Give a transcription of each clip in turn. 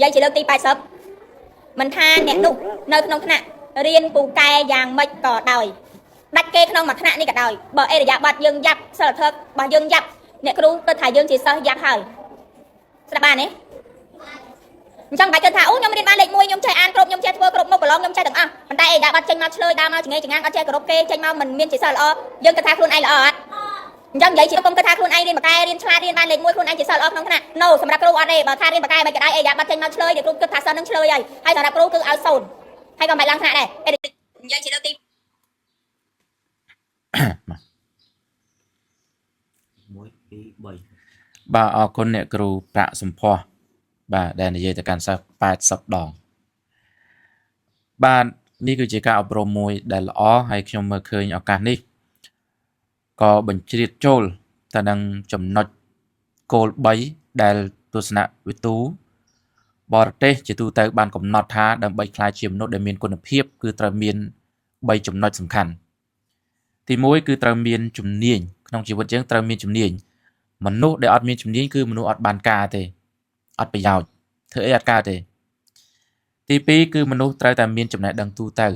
vậy chỉ được tí bài sập mình tha nè nụ nơi không thằng riêng cụ cài vàng mệt cỏ đòi đặt kê không mà thằng này cả đòi bởi ai để giáp bật dương giáp sợ thật bà dương giáp nè cứ tôi thải dương chỉ sợ giáp hỏi sao bà này trong bài cơ thảo nhóm liên ban lệnh môi nhóm chơi an cột nhóm chơi thua cột một bờ lông nhóm chơi đừng à bàn tay đã bắt chân mau chơi đa mau chỉ nghe chỉ ngang ở chơi cột kê chơi mau mình miên chỉ sợ lo dương cơ thảo luôn ai là trong vậy chỉ công cơ thảo luôn ai đi mà cài liên xoa liên ban lệnh môi luôn anh chỉ sợ lo không thằng no sầm đặc cột ở đây bà tha liên bà cài bài cái đây đã bắt chân mau chơi để cơ thảo sơn nâng chơi vậy hay là đặc cột cứ áo sồn hay còn bài lang thạ này vậy chỉ đầu tiên បាទអរគុណអ្នកគ្រូប្រាក់សំផស្សបាទដែលនិយាយទៅកាន់សិស្ស80ដងបាទនេះគឺជាការអប់រំមួយដែលល្អហើយខ្ញុំមើលឃើញឱកាសនេះក៏បញ្ជ្រាបចូលទៅនឹងចំណុចគោល3ដែលទស្សនវិទូបរទេសជាទូទៅបានកំណត់ថាដើម្បីក្លាយជាមនុស្សដែលមានគុណភាពគឺត្រូវមាន3ចំណុចសំខាន់ទី1គឺត្រូវមានជំនាញក្នុងជីវិតយើងត្រូវមានជំនាញមនុស្សដែលអត់មានជំនាញគឺមនុស្សអត់បានការទេអត់ប្រយោជន៍ធ្វើអីអត់ការទេទី2គឺមនុស្សត្រូវតែមានចំណេះដឹងទូទៅ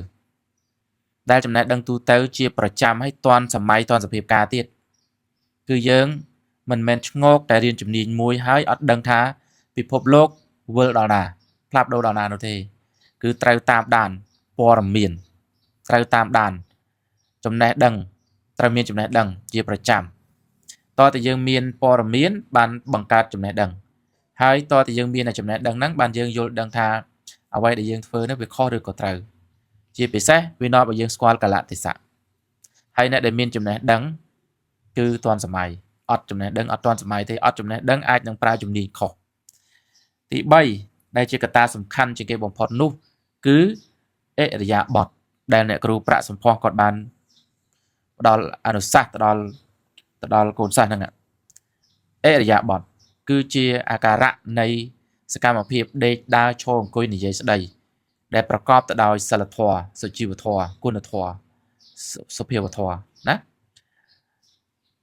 ដែលចំណេះដឹងទូទៅជាប្រចាំហើយទាន់សម័យទាន់សភាពការទៀតគឺយើងមិនមែនឆ្ងោកតែរៀនជំនាញមួយហើយអត់ដឹងថាពិភពលោកវិលដល់ណាផ្លាប់ដូរដល់ណានោះទេគឺត្រូវតាមដានព័ត៌មានត្រូវតាមដានចំណេះដឹងត្រូវមានចំណេះដឹងជាប្រចាំតើតើយើងមានព័ត៌មានបានបង្កើតចំណេះដឹងហើយតើតើយើងមានចំណេះដឹងហ្នឹងបានយើងយល់ដឹងថាអ្វីដែលយើងធ្វើនោះវាខុសឬក៏ត្រូវជាពិសេសវានាំឲ្យយើងស្គាល់កលៈទេសៈហើយអ្នកដែលមានចំណេះដឹងគឺទាន់សម័យអត់ចំណេះដឹងអត់ទាន់សម័យទេអត់ចំណេះដឹងអាចនឹងប្រើជំនាញខុសទី3ដែលជាកត្តាសំខាន់ជាងគេបំផុតនោះគឺអិរិយាបថដែលអ្នកគ្រូប្រាក់សម្ផស្សគាត់បានផ្ដល់អនុសាសន៍ទៅដល់កូនសិស្សហ្នឹងអិរិយាបថគឺជាអាការៈនៃសកម្មភាពដេកដើរឈរអង្គុយនិយាយស្ដីដែលប្រកបទៅដោយសិលធម៌សុជីវធម៌គុណធម៌សុភាវធម៌ណា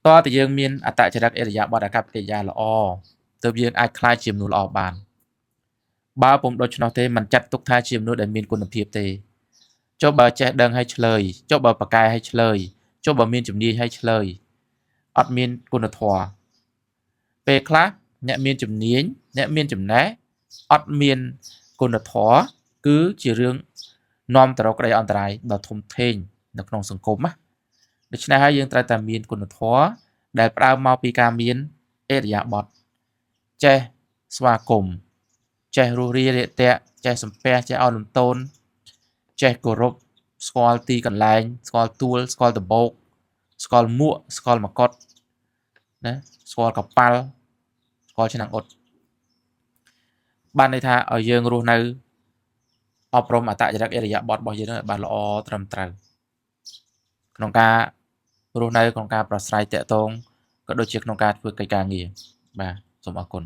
តើតើយើងមានអត្តចរិតអិរិយាបថអាកប្បកិរិយាល្អទើបយើងអាចក្លាយជាមនុស្សល្អបានបើពុំដូច្នោះទេមិនចាត់ទុកថាជាមនុស្សដែលមានគុណភាពទេចុះបើចេះដឹងឲ្យឆ្លើយចុះបើប្រកែឲ្យឆ្លើយចុះបើមានជំនាញឲ្យឆ្លើយអត់មានគុណធម៌ពេលខ្លះអ្នកមានជំនាញអ្នកមានចំណេះអត់មានគុណធម៌គឺជារឿងនាំទៅរកក្តីអន្តរាយដ៏ធំធេងនៅក្នុងសង្គមណាដូច្នេះហើយយើងត្រូវតែមានគុណធម៌ដែលផ្ដើមមកពីការមានអិរិយាបថចេះស្វាគមន៍ចេះរស់រាយរាក់ទាក់ចេះសំពះចេះអោនលំទោនចេះគោរពស្គាល់ទីកន្លែងស្គាល់ទួលស្គាល់ដបោកស្គាល់មួកស្គាល់មកុដណាស្គាល់កប៉ាល់ស្គាល់ឆ្នាំងអ៊ុតបានន័យថាឲ្យយើងរស់នៅអប់រំអត្តចរិតអិរិយាបថរបស់យើងបានល្អត្រឹមត្រូវក្នុងការរស់នៅក្នុងការប្រស្រ័យតាក់ទងក៏ដូចជាក្នុងការធ្វើកិច្ចការងារបាទសូមអរគុណ